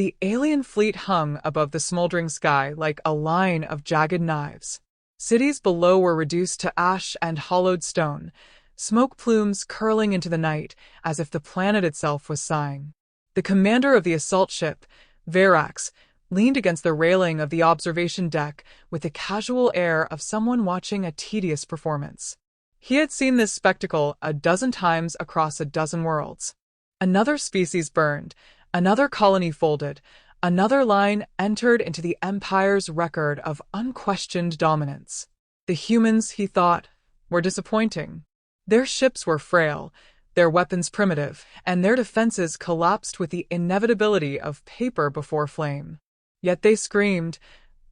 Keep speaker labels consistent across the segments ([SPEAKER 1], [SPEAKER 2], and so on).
[SPEAKER 1] The alien fleet hung above the smoldering sky like a line of jagged knives. Cities below were reduced to ash and hollowed stone, smoke plumes curling into the night as if the planet itself was sighing. The commander of the assault ship, Verax, leaned against the railing of the observation deck with the casual air of someone watching a tedious performance. He had seen this spectacle a dozen times across a dozen worlds. Another species burned, another colony folded, another line entered into the Empire's record of unquestioned dominance. The humans, he thought, were disappointing. Their ships were frail, their weapons primitive, and their defenses collapsed with the inevitability of paper before flame. Yet they screamed,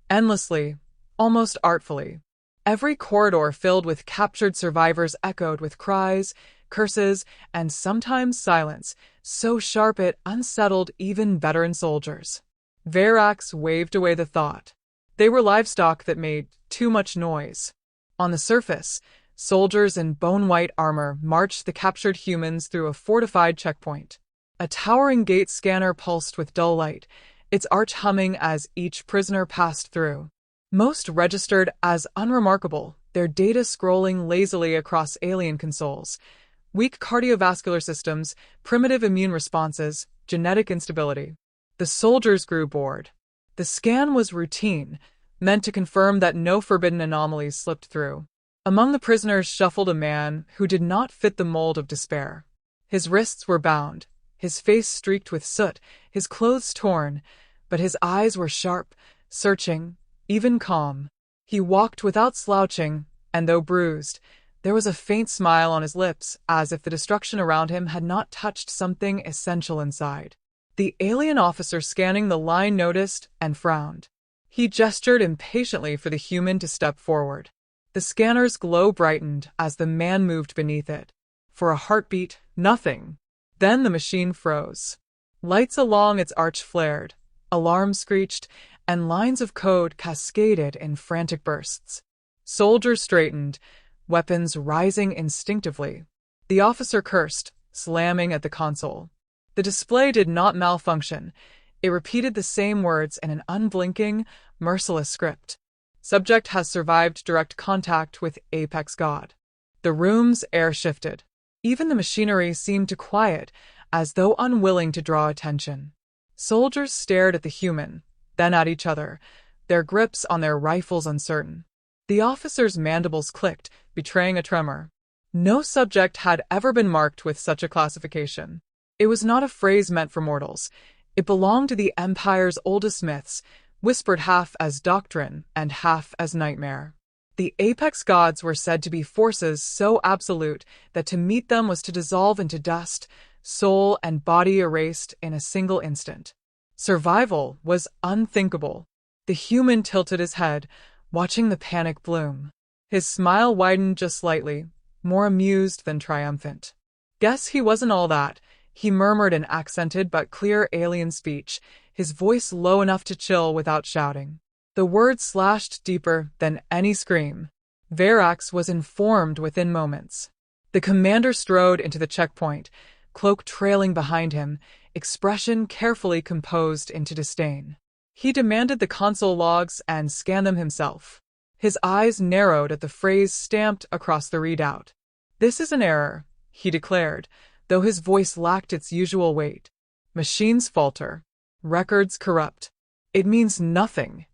[SPEAKER 1] endlessly, almost artfully. Every corridor filled with captured survivors echoed with cries, curses, and sometimes silence, so sharp it unsettled even veteran soldiers. Verax waved away the thought. They were livestock that made too much noise. On the surface, soldiers in bone-white armor marched the captured humans through a fortified checkpoint. A towering gate scanner pulsed with dull light, its arch humming as each prisoner passed through. Most registered as unremarkable, their data scrolling lazily across alien consoles. Weak cardiovascular systems, primitive immune responses, genetic instability. The soldiers grew bored. The scan was routine, meant to confirm that no forbidden anomalies slipped through. Among the prisoners shuffled a man who did not fit the mold of despair. His wrists were bound, his face streaked with soot, his clothes torn, but his eyes were sharp, searching, even calm. He walked without slouching, and though bruised, there was a faint smile on his lips, as if the destruction around him had not touched something essential inside. The alien officer scanning the line noticed and frowned. He gestured impatiently for the human to step forward. The scanner's glow brightened as the man moved beneath it. For a heartbeat, nothing. Then the machine froze. Lights along its arch flared, alarms screeched, and lines of code cascaded in frantic bursts. Soldiers straightened, weapons rising instinctively. The officer cursed, slamming at the console. The display did not malfunction. It repeated the same words in an unblinking, merciless script. Subject has survived direct contact with Apex God. The room's air shifted. Even the machinery seemed to quiet, as though unwilling to draw attention. Soldiers stared at the human, then at each other, their grips on their rifles uncertain. The officer's mandibles clicked, betraying a tremor. No subject had ever been marked with such a classification. It was not a phrase meant for mortals. It belonged to the Empire's oldest myths, whispered half as doctrine and half as nightmare. The apex gods were said to be forces so absolute that to meet them was to dissolve into dust, soul and body erased in a single instant. Survival was unthinkable. The human tilted his head, watching the panic bloom. His smile widened just slightly, more amused than triumphant. Guess he wasn't all that, he murmured in accented but clear alien speech, his voice low enough to chill without shouting. The words slashed deeper than any scream. Verax was informed within moments. The commander strode into the checkpoint, cloak trailing behind him, expression carefully composed into disdain. He demanded the console logs and scanned them himself. His eyes narrowed at the phrase stamped across the readout. "This is an error," he declared, though his voice lacked its usual weight. "Machines falter. Records corrupt. It means nothing."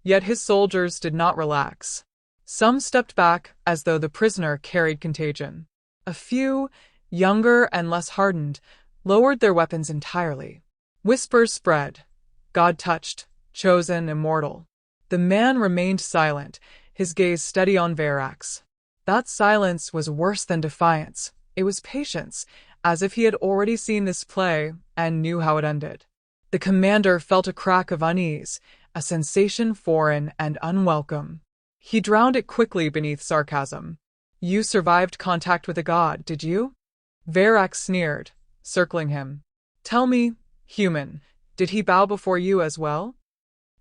[SPEAKER 1] Yet his soldiers did not relax. Some stepped back as though the prisoner carried contagion. A few, younger and less hardened, lowered their weapons entirely. Whispers spread. God touched, chosen, immortal. The man remained silent, his gaze steady on Verax. That silence was worse than defiance. It was patience, as if he had already seen this play and knew how it ended. The commander felt a crack of unease, a sensation foreign and unwelcome. He drowned it quickly beneath sarcasm. "You survived contact with a god, did you?" Verax sneered, circling him. "Tell me, human, did he bow before you as well?"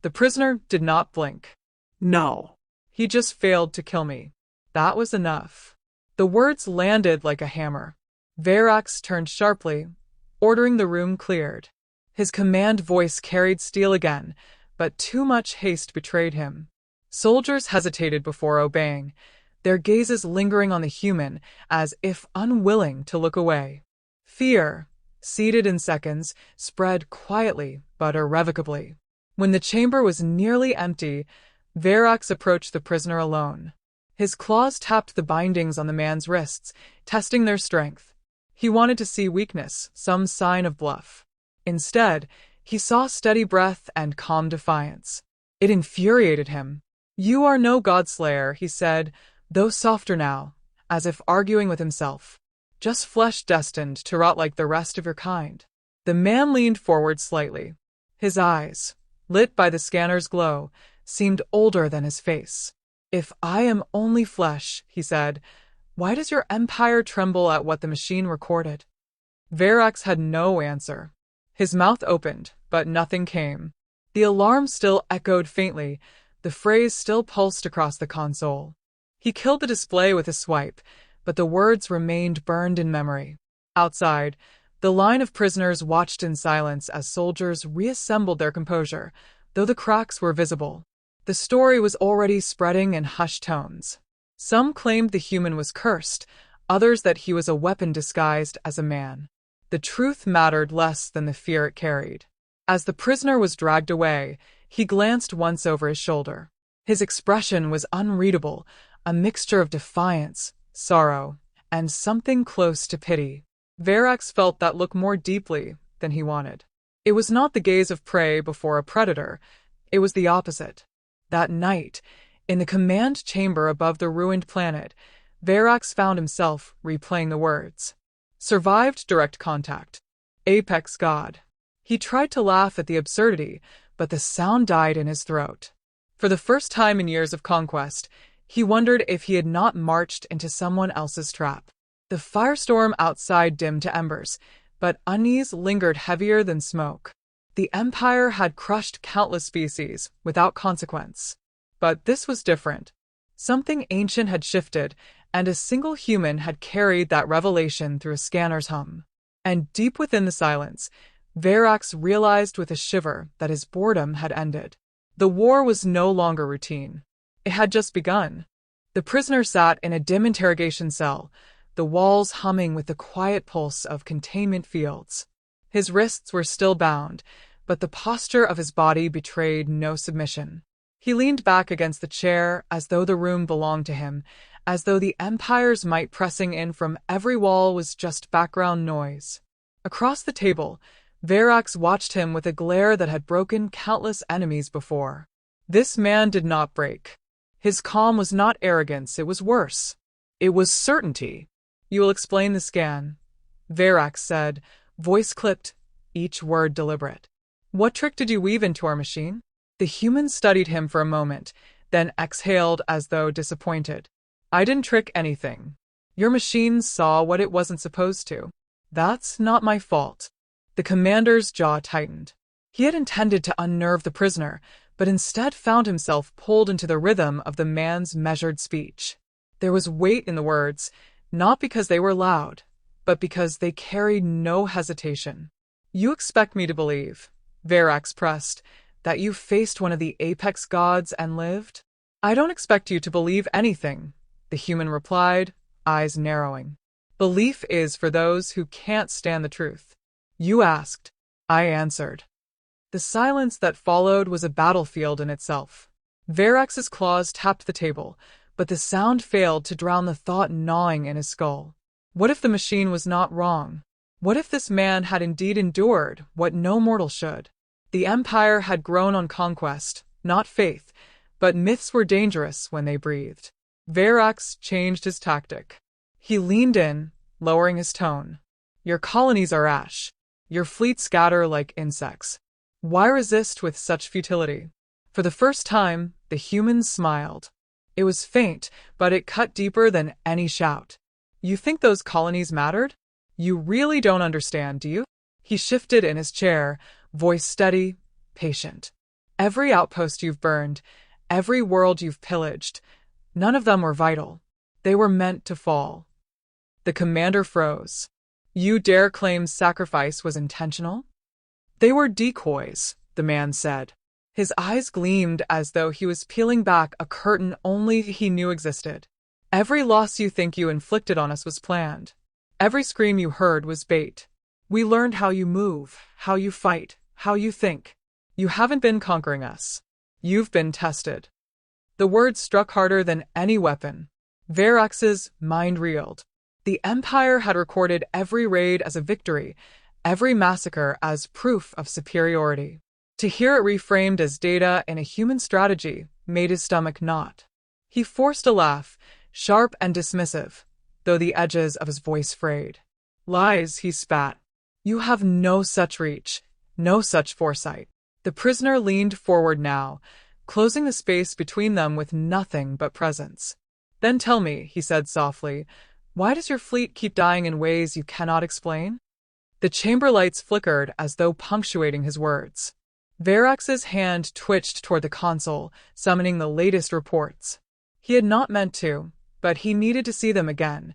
[SPEAKER 1] The prisoner did not blink. "No. He just failed to kill me. That was enough." The words landed like a hammer. Verax turned sharply, ordering the room cleared. His command voice carried steel again, but too much haste betrayed him. Soldiers hesitated before obeying, their gazes lingering on the human as if unwilling to look away. Fear, seeded in seconds, spread quietly but irrevocably. When the chamber was nearly empty, Verax approached the prisoner alone. His claws tapped the bindings on the man's wrists, testing their strength. He wanted to see weakness, some sign of bluff. Instead, he saw steady breath and calm defiance. It infuriated him. "You are no godslayer," he said, though softer now, as if arguing with himself. "Just flesh destined to rot like the rest of your kind." The man leaned forward slightly. His eyes, lit by the scanner's glow, seemed older than his face. "If I am only flesh," he said, "why does your empire tremble at what the machine recorded?" Verax had no answer. His mouth opened, but nothing came. The alarm still echoed faintly, the phrase still pulsed across the console. He killed the display with a swipe, but the words remained burned in memory. Outside, the line of prisoners watched in silence as soldiers reassembled their composure, though the cracks were visible. The story was already spreading in hushed tones. Some claimed the human was cursed, others that he was a weapon disguised as a man. The truth mattered less than the fear it carried. As the prisoner was dragged away, he glanced once over his shoulder. His expression was unreadable, a mixture of defiance, sorrow, and something close to pity. Verax felt that look more deeply than he wanted. It was not the gaze of prey before a predator, it was the opposite. That night, in the command chamber above the ruined planet, Verax found himself replaying the words. Survived direct contact. Apex God. He tried to laugh at the absurdity, but the sound died in his throat. For the first time in years of conquest, he wondered if he had not marched into someone else's trap. The firestorm outside dimmed to embers, but unease lingered heavier than smoke. The Empire had crushed countless species without consequence. But this was different. Something ancient had shifted, and a single human had carried that revelation through a scanner's hum. And deep within the silence, Verax realized with a shiver that his boredom had ended. The war was no longer routine. It had just begun. The prisoner sat in a dim interrogation cell, the walls humming with the quiet pulse of containment fields. His wrists were still bound, but the posture of his body betrayed no submission. He leaned back against the chair as though the room belonged to him, as though the Empire's might pressing in from every wall was just background noise. Across the table, Verax watched him with a glare that had broken countless enemies before. This man did not break. His calm was not arrogance, it was worse. It was certainty. "You will explain the scan," Verax said, voice clipped, each word deliberate. "What trick did you weave into our machine?" The human studied him for a moment, then exhaled as though disappointed. "I didn't trick anything. Your machine saw what it wasn't supposed to. That's not my fault." The commander's jaw tightened. He had intended to unnerve the prisoner, but instead found himself pulled into the rhythm of the man's measured speech. There was weight in the words, not because they were loud, but because they carried no hesitation. "You expect me to believe," Verax pressed, "that you faced one of the apex gods and lived?" "I don't expect you to believe anything," the human replied, eyes narrowing. "Belief is for those who can't stand the truth." "You asked." I answered. The silence that followed was a battlefield in itself. Verax's claws tapped the table, but the sound failed to drown the thought gnawing in his skull. What if the machine was not wrong? What if this man had indeed endured what no mortal should? The Empire had grown on conquest, not faith, but myths were dangerous when they breathed. Verax changed his tactic. He leaned in, lowering his tone. "Your colonies are ash. Your fleet scatter like insects. Why resist with such futility?" For the first time, the human smiled. It was faint, but it cut deeper than any shout. "You think those colonies mattered? You really don't understand, do you?" He shifted in his chair, voice steady, patient. "Every outpost you've burned, every world you've pillaged, none of them were vital. They were meant to fall." The commander froze. "You dare claim sacrifice was intentional?" They were decoys, the man said. His eyes gleamed as though he was peeling back a curtain only he knew existed. Every loss you think you inflicted on us was planned. Every scream you heard was bait. We learned how you move, how you fight, how you think. You haven't been conquering us. You've been tested. The words struck harder than any weapon. Verax's mind reeled. The Empire had recorded every raid as a victory, every massacre as proof of superiority. To hear it reframed as data in a human strategy made his stomach knot. He forced a laugh, sharp and dismissive, though the edges of his voice frayed. Lies, he spat. You have no such reach, no such foresight. The prisoner leaned forward now, closing the space between them with nothing but presence. Then tell me, he said softly, why does your fleet keep dying in ways you cannot explain? The chamber lights flickered as though punctuating his words. Verax's hand twitched toward the console, summoning the latest reports. He had not meant to, but he needed to see them again.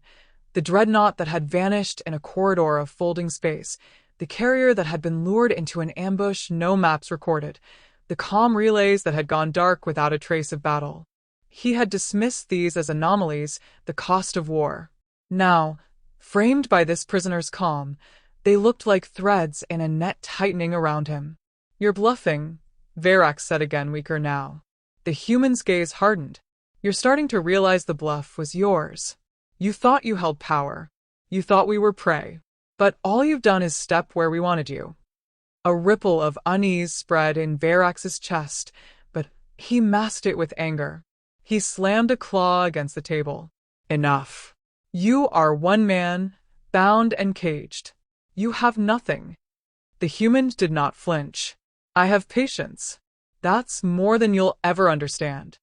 [SPEAKER 1] The dreadnought that had vanished in a corridor of folding space, the carrier that had been lured into an ambush no maps recorded, the comm relays that had gone dark without a trace of battle. He had dismissed these as anomalies, the cost of war. Now, framed by this prisoner's calm, they looked like threads in a net tightening around him. You're bluffing, Verax said again, weaker now. The human's gaze hardened. You're starting to realize the bluff was yours. You thought you held power. You thought we were prey. But all you've done is step where we wanted you. A ripple of unease spread in Verax's chest, but he masked it with anger. He slammed a claw against the table. Enough. You are one man, bound and caged. You have nothing. The human did not flinch. I have patience. That's more than you'll ever understand.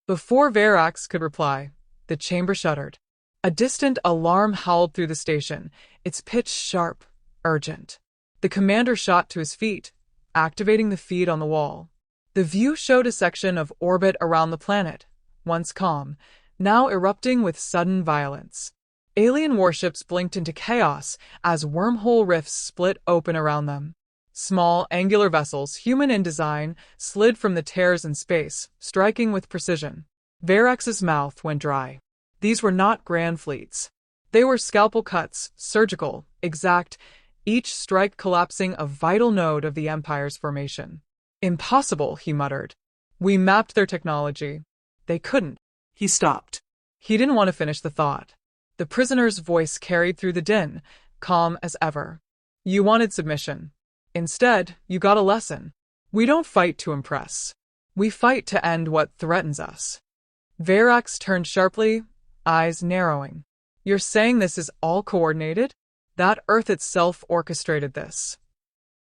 [SPEAKER 1] Before Verax could reply, the chamber shuddered. A distant alarm howled through the station, its pitch sharp, urgent. The commander shot to his feet, activating the feed on the wall. The view showed a section of orbit around the planet, once calm, now erupting with sudden violence. Alien warships blinked into chaos as wormhole rifts split open around them. Small, angular vessels, human in design, slid from the tears in space, striking with precision. Verax's mouth went dry. These were not grand fleets. They were scalpel cuts, surgical, exact, each strike collapsing a vital node of the Empire's formation. Impossible, he muttered. We mapped their technology. They couldn't. He stopped. He didn't want to finish the thought. The prisoner's voice carried through the din, calm as ever. You wanted submission. Instead, you got a lesson. We don't fight to impress. We fight to end what threatens us. Verax turned sharply, eyes narrowing. You're saying this is all coordinated? That Earth itself orchestrated this.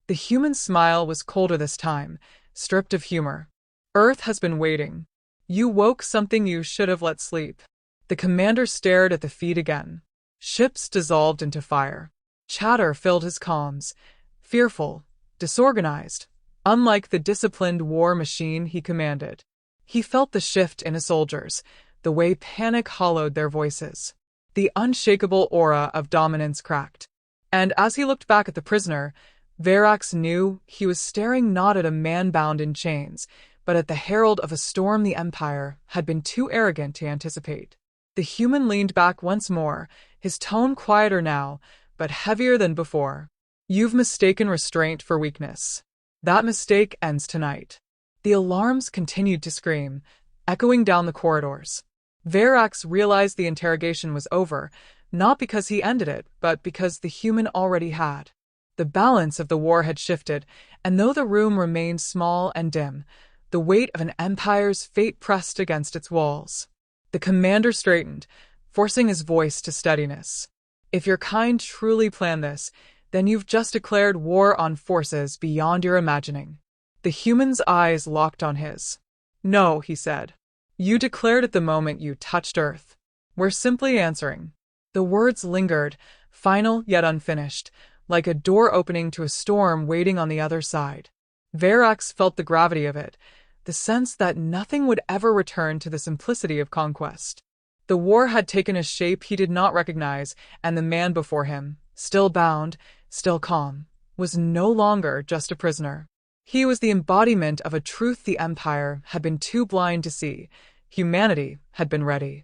[SPEAKER 1] The human smile was colder this time, stripped of humor. Earth has been waiting. You woke something you should have let sleep. The commander stared at the feed again. Ships dissolved into fire. Chatter filled his comms. Fearful, disorganized, unlike the disciplined war machine he commanded. He felt the shift in his soldiers, the way panic hollowed their voices. The unshakable aura of dominance cracked. And as he looked back at the prisoner, Verax knew he was staring not at a man bound in chains, but at the herald of a storm the Empire had been too arrogant to anticipate. The human leaned back once more, his tone quieter now, but heavier than before. You've mistaken restraint for weakness. That mistake ends tonight. The alarms continued to scream, echoing down the corridors. Verax realized the interrogation was over, not because he ended it, but because the human already had. The balance of the war had shifted, and though the room remained small and dim, the weight of an empire's fate pressed against its walls. The commander straightened, forcing his voice to steadiness. If your kind truly planned this, then you've just declared war on forces beyond your imagining. The human's eyes locked on his. No, he said. You declared it the moment you touched Earth. We're simply answering. The words lingered, final yet unfinished, like a door opening to a storm waiting on the other side. Verax felt the gravity of it, the sense that nothing would ever return to the simplicity of conquest. The war had taken a shape he did not recognize, and the man before him, still bound, still calm, was no longer just a prisoner. He was the embodiment of a truth the Empire had been too blind to see. Humanity had been ready.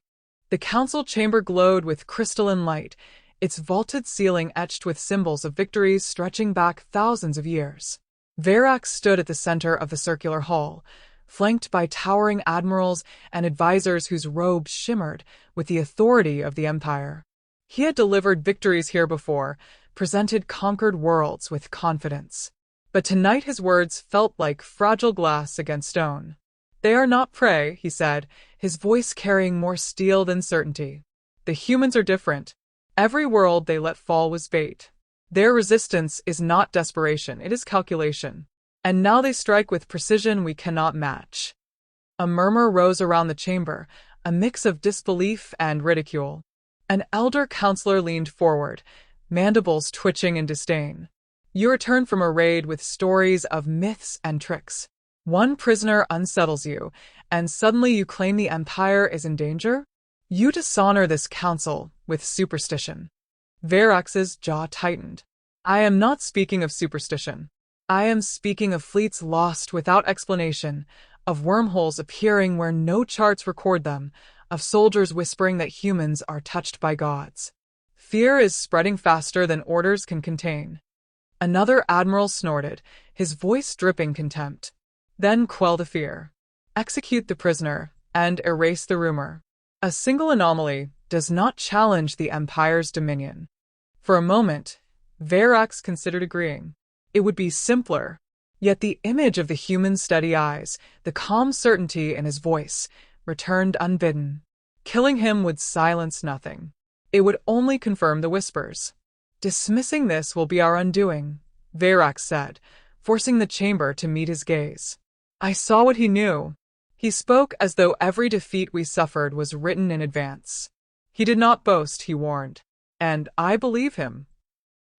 [SPEAKER 1] The council chamber glowed with crystalline light, its vaulted ceiling etched with symbols of victories stretching back thousands of years. Verax stood at the center of the circular hall, flanked by towering admirals and advisors whose robes shimmered with the authority of the Empire. He had delivered victories here before, presented conquered worlds with confidence. But tonight his words felt like fragile glass against stone. "They are not prey," he said, his voice carrying more steel than certainty. "The humans are different. Every world they let fall was bait. Their resistance is not desperation, it is calculation. And now they strike with precision we cannot match." A murmur rose around the chamber, a mix of disbelief and ridicule. An elder counselor leaned forward, mandibles twitching in disdain. "You return from a raid with stories of myths and tricks. One prisoner unsettles you, and suddenly you claim the Empire is in danger? You dishonor this council with superstition." Verax's jaw tightened. "I am not speaking of superstition. I am speaking of fleets lost without explanation, of wormholes appearing where no charts record them, of soldiers whispering that humans are touched by gods. Fear is spreading faster than orders can contain." Another admiral snorted, his voice dripping contempt. "Then quell the fear. Execute the prisoner, and erase the rumor. A single anomaly does not challenge the Empire's dominion." For a moment, Verax considered agreeing. It would be simpler. Yet the image of the human's steady eyes, the calm certainty in his voice, returned unbidden. Killing him would silence nothing. It would only confirm the whispers. "Dismissing this will be our undoing," Verax said, forcing the chamber to meet his gaze. I saw what he knew. He spoke as though every defeat we suffered was written in advance. He did not boast, he warned. And I believe him.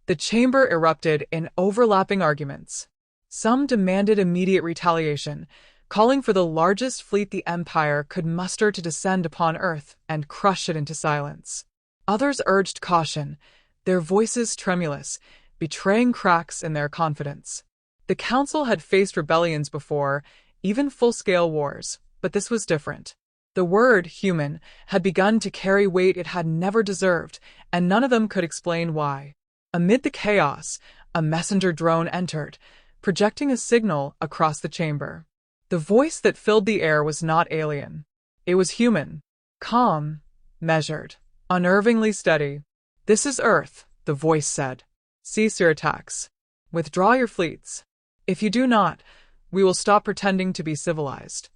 [SPEAKER 1] The chamber erupted in overlapping arguments. Some demanded immediate retaliation, calling for the largest fleet the Empire could muster to descend upon Earth and crush it into silence. Others urged caution, their voices tremulous, betraying cracks in their confidence. The Council had faced rebellions before, even full-scale wars, but this was different. The word human had begun to carry weight it had never deserved, and none of them could explain why. Amid the chaos, a messenger drone entered, projecting a signal across the chamber. The voice that filled the air was not alien. It was human. Calm, measured, unnervingly steady. "This is Earth," the voice said. "Cease your attacks. Withdraw your fleets. If you do not, we will stop pretending to be civilized."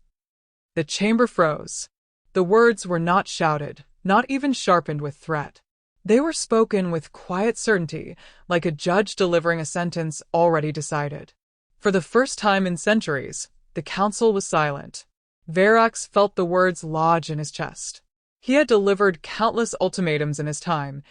[SPEAKER 1] The chamber froze. The words were not shouted, not even sharpened with threat. They were spoken with quiet certainty, like a judge delivering a sentence already decided. For the first time in centuries, the council was silent. Verax felt the words lodge in his chest. He had delivered countless ultimatums in his time,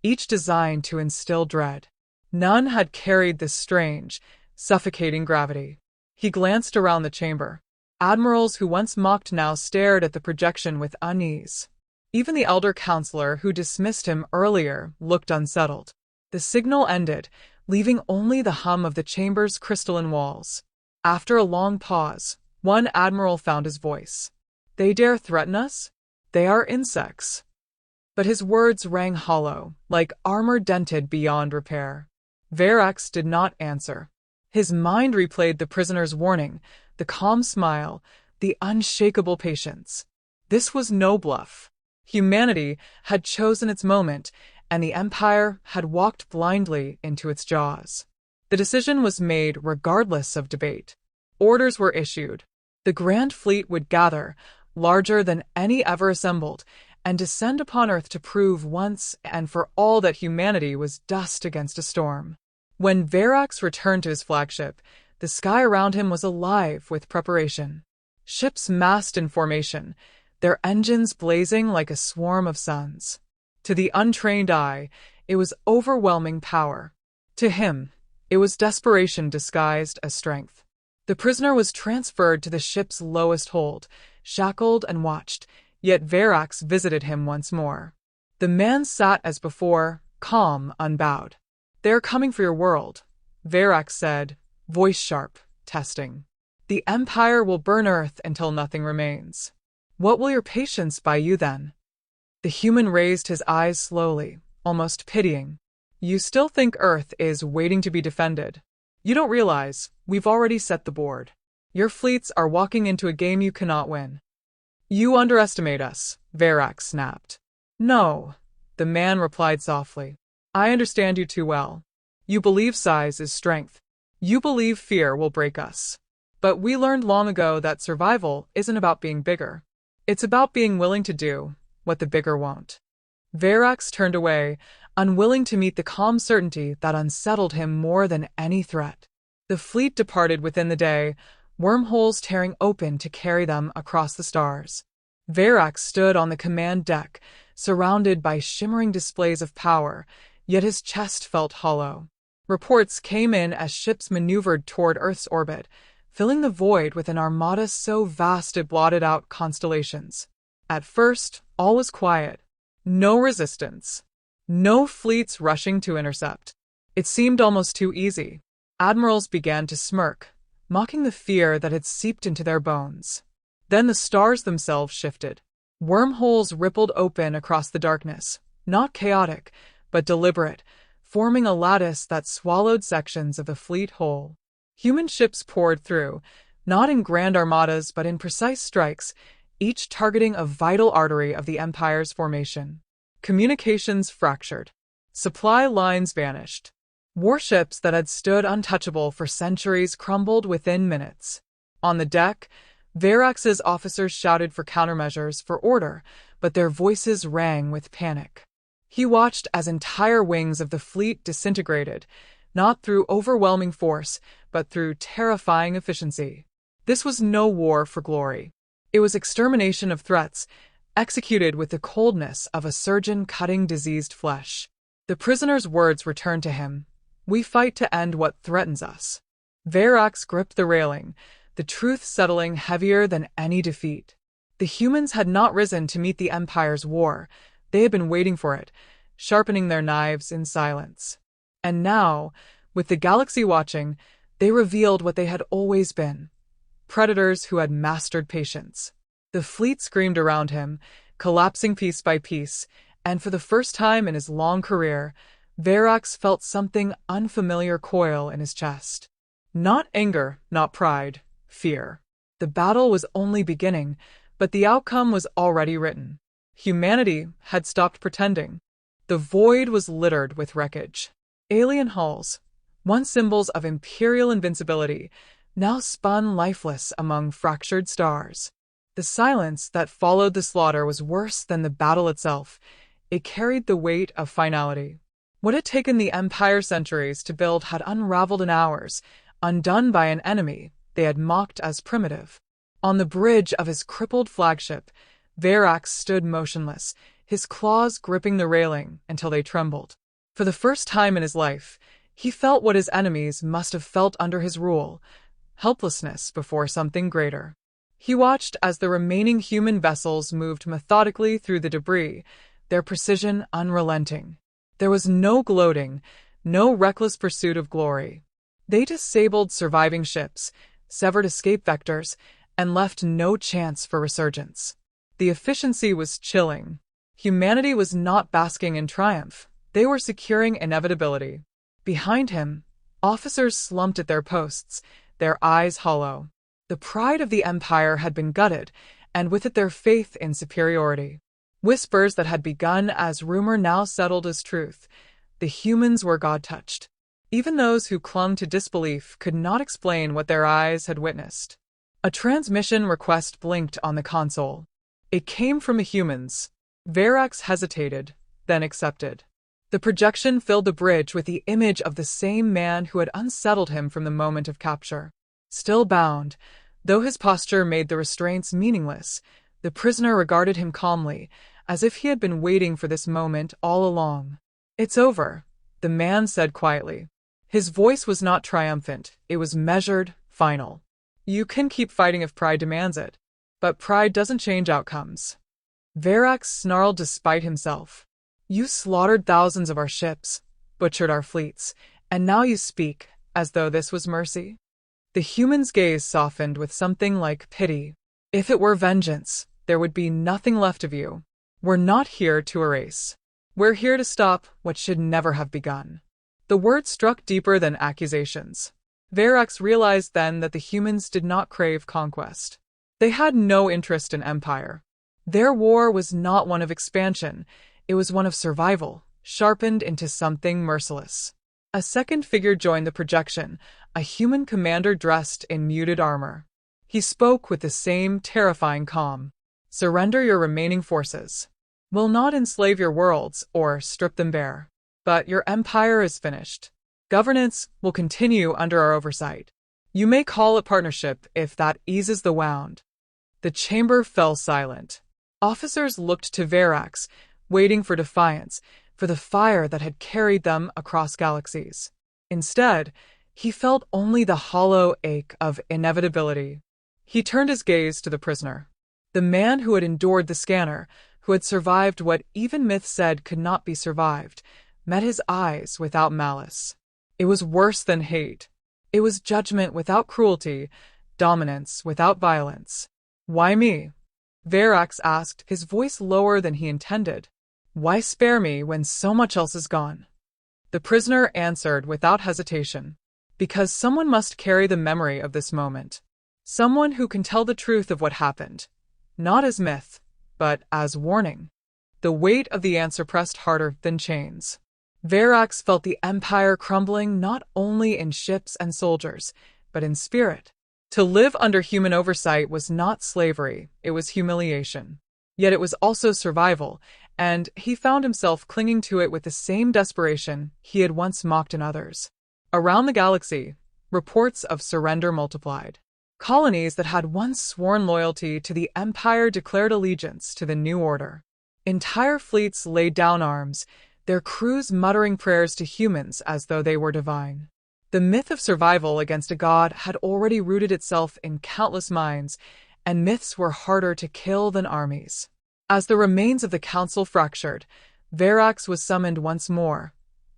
[SPEAKER 1] each designed to instill dread. None had carried this strange, suffocating gravity. He glanced around the chamber. Admirals who once mocked now stared at the projection with unease. Even the elder counselor who dismissed him earlier looked unsettled. The signal ended, leaving only the hum of the chamber's crystalline walls. After a long pause, one admiral found his voice. "They dare threaten us? They are insects." But his words rang hollow, like armor dented beyond repair. Verax did not answer. His mind replayed the prisoner's warning, the calm smile, the unshakable patience. This was no bluff. Humanity had chosen its moment, and the Empire had walked blindly into its jaws. The decision was made regardless of debate. Orders were issued. The Grand Fleet would gather, larger than any ever assembled, and descend upon Earth to prove once and for all that humanity was dust against a storm. When Verax returned to his flagship, the sky around him was alive with preparation. Ships massed in formation, their engines blazing like a swarm of suns. To the untrained eye, it was overwhelming power. To him, it was desperation disguised as strength. The prisoner was transferred to the ship's lowest hold, shackled and watched, yet Verax visited him once more. The man sat as before, calm, unbowed. "They are coming for your world," Verax said, voice sharp, testing. The Empire will burn Earth until nothing remains. What will your patience buy you then? The human raised his eyes slowly, almost pitying. You still think Earth is waiting to be defended. You don't realize, we've already set the board. Your fleets are walking into a game you cannot win. You underestimate us, Verax snapped. No, the man replied softly. I understand you too well. You believe size is strength. You believe fear will break us. But we learned long ago that survival isn't about being bigger. It's about being willing to do what the bigger won't. Verax turned away, unwilling to meet the calm certainty that unsettled him more than any threat. The fleet departed within the day, wormholes tearing open to carry them across the stars. Verax stood on the command deck, surrounded by shimmering displays of power, yet his chest felt hollow. Reports came in as ships maneuvered toward Earth's orbit, filling the void with an armada so vast it blotted out constellations. At first, all was quiet. No resistance. No fleets rushing to intercept. It seemed almost too easy. Admirals began to smirk, mocking the fear that had seeped into their bones. Then the stars themselves shifted. Wormholes rippled open across the darkness, not chaotic, but deliberate, forming a lattice that swallowed sections of the fleet whole. Human ships poured through, not in grand armadas but in precise strikes, each targeting a vital artery of the Empire's formation. Communications fractured. Supply lines vanished. Warships that had stood untouchable for centuries crumbled within minutes. On the deck, Verax's officers shouted for countermeasures, for order, but their voices rang with panic. He watched as entire wings of the fleet disintegrated, not through overwhelming force, but through terrifying efficiency. This was no war for glory. It was extermination of threats, executed with the coldness of a surgeon cutting diseased flesh. The prisoner's words returned to him. We fight to end what threatens us. Verax gripped the railing, the truth settling heavier than any defeat. The humans had not risen to meet the Empire's war. They had been waiting for it, sharpening their knives in silence. And now, with the galaxy watching, they revealed what they had always been. Predators who had mastered patience. The fleet screamed around him, collapsing piece by piece, and for the first time in his long career, Verax felt something unfamiliar coil in his chest. Not anger, not pride, fear. The battle was only beginning, but the outcome was already written. Humanity had stopped pretending. The void was littered with wreckage. Alien hulls, once symbols of imperial invincibility, now spun lifeless among fractured stars. The silence that followed the slaughter was worse than the battle itself. It carried the weight of finality. What had taken the Empire centuries to build had unraveled in hours, undone by an enemy they had mocked as primitive. On the bridge of his crippled flagship, Verax stood motionless, his claws gripping the railing until they trembled. For the first time in his life, he felt what his enemies must have felt under his rule, helplessness before something greater. He watched as the remaining human vessels moved methodically through the debris, their precision unrelenting. There was no gloating, no reckless pursuit of glory. They disabled surviving ships, severed escape vectors, and left no chance for resurgence. The efficiency was chilling. Humanity was not basking in triumph. They were securing inevitability. Behind him, officers slumped at their posts, their eyes hollow. The pride of the Empire had been gutted, and with it their faith in superiority. Whispers that had begun as rumor now settled as truth. The humans were God-touched. Even those who clung to disbelief could not explain what their eyes had witnessed. A transmission request blinked on the console. It came from the humans. Verax hesitated, then accepted. The projection filled the bridge with the image of the same man who had unsettled him from the moment of capture. Still bound, though his posture made the restraints meaningless, the prisoner regarded him calmly, as if he had been waiting for this moment all along. It's over, the man said quietly. His voice was not triumphant, it was measured, final. You can keep fighting if pride demands it, but pride doesn't change outcomes. Verax snarled despite himself. You slaughtered thousands of our ships, butchered our fleets, and now you speak, as though this was mercy. The human's gaze softened with something like pity. If it were vengeance, there would be nothing left of you. We're not here to erase. We're here to stop what should never have begun. The words struck deeper than accusations. Verax realized then that the humans did not crave conquest. They had no interest in empire. Their war was not one of expansion, it was one of survival, sharpened into something merciless. A second figure joined the projection, a human commander dressed in muted armor. He spoke with the same terrifying calm. Surrender your remaining forces. We'll not enslave your worlds or strip them bare. But your empire is finished. Governance will continue under our oversight. You may call it partnership if that eases the wound. The chamber fell silent. Officers looked to Verax, waiting for defiance, for the fire that had carried them across galaxies. Instead, he felt only the hollow ache of inevitability. He turned his gaze to the prisoner. The man who had endured the scanner, who had survived what even myth said could not be survived, met his eyes without malice. It was worse than hate. It was judgment without cruelty, dominance without violence. Why me? Verax asked, his voice lower than he intended. Why spare me when so much else is gone? The prisoner answered without hesitation. Because someone must carry the memory of this moment. Someone who can tell the truth of what happened. Not as myth, but as warning. The weight of the answer pressed harder than chains. Verax felt the empire crumbling not only in ships and soldiers, but in spirit. To live under human oversight was not slavery, it was humiliation. Yet it was also survival, and he found himself clinging to it with the same desperation he had once mocked in others. Around the galaxy, reports of surrender multiplied. Colonies that had once sworn loyalty to the Empire declared allegiance to the new order. Entire fleets laid down arms, their crews muttering prayers to humans as though they were divine. The myth of survival against a god had already rooted itself in countless minds, and myths were harder to kill than armies. As the remains of the council fractured, Verax was summoned once more,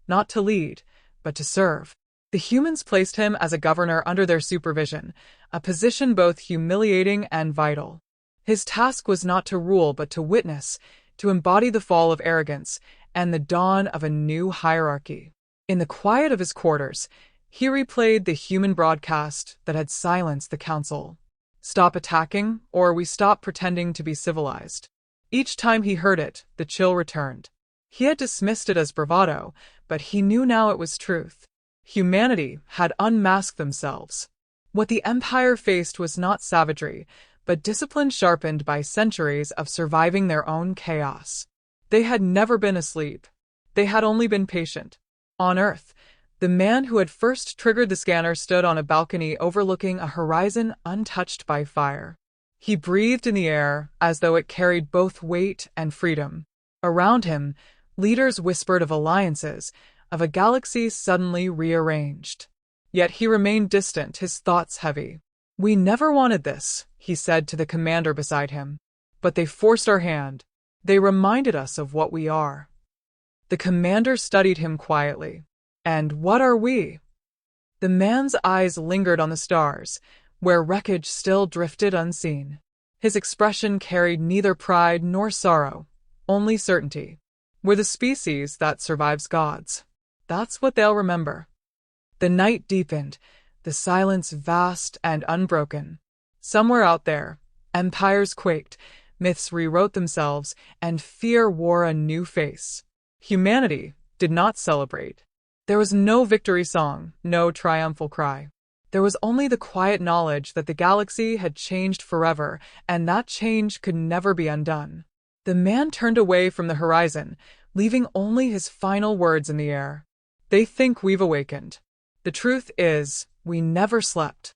[SPEAKER 1] not to lead, but to serve. The humans placed him as a governor under their supervision, a position both humiliating and vital. His task was not to rule but to witness, to embody the fall of arrogance and the dawn of a new hierarchy. In the quiet of his quarters, he replayed the human broadcast that had silenced the council. Stop attacking, or we stop pretending to be civilized. Each time he heard it, the chill returned. He had dismissed it as bravado, but he knew now it was truth. Humanity had unmasked themselves. What the Empire faced was not savagery, but discipline sharpened by centuries of surviving their own chaos. They had never been asleep. They had only been patient. On Earth, the man who had first triggered the scanner stood on a balcony overlooking a horizon untouched by fire. He breathed in the air as though it carried both weight and freedom. Around him, leaders whispered of alliances, of a galaxy suddenly rearranged. Yet he remained distant, his thoughts heavy. We never wanted this, he said to the commander beside him. But they forced our hand. They reminded us of what we are. The commander studied him quietly. And what are we? The man's eyes lingered on the stars, where wreckage still drifted unseen. His expression carried neither pride nor sorrow, only certainty. We're the species that survives gods. That's what they'll remember. The night deepened, the silence vast and unbroken. Somewhere out there, empires quaked, myths rewrote themselves, and fear wore a new face. Humanity did not celebrate. There was no victory song, no triumphal cry. There was only the quiet knowledge that the galaxy had changed forever, and that change could never be undone. The man turned away from the horizon, leaving only his final words in the air. They think we've awakened. The truth is, we never slept.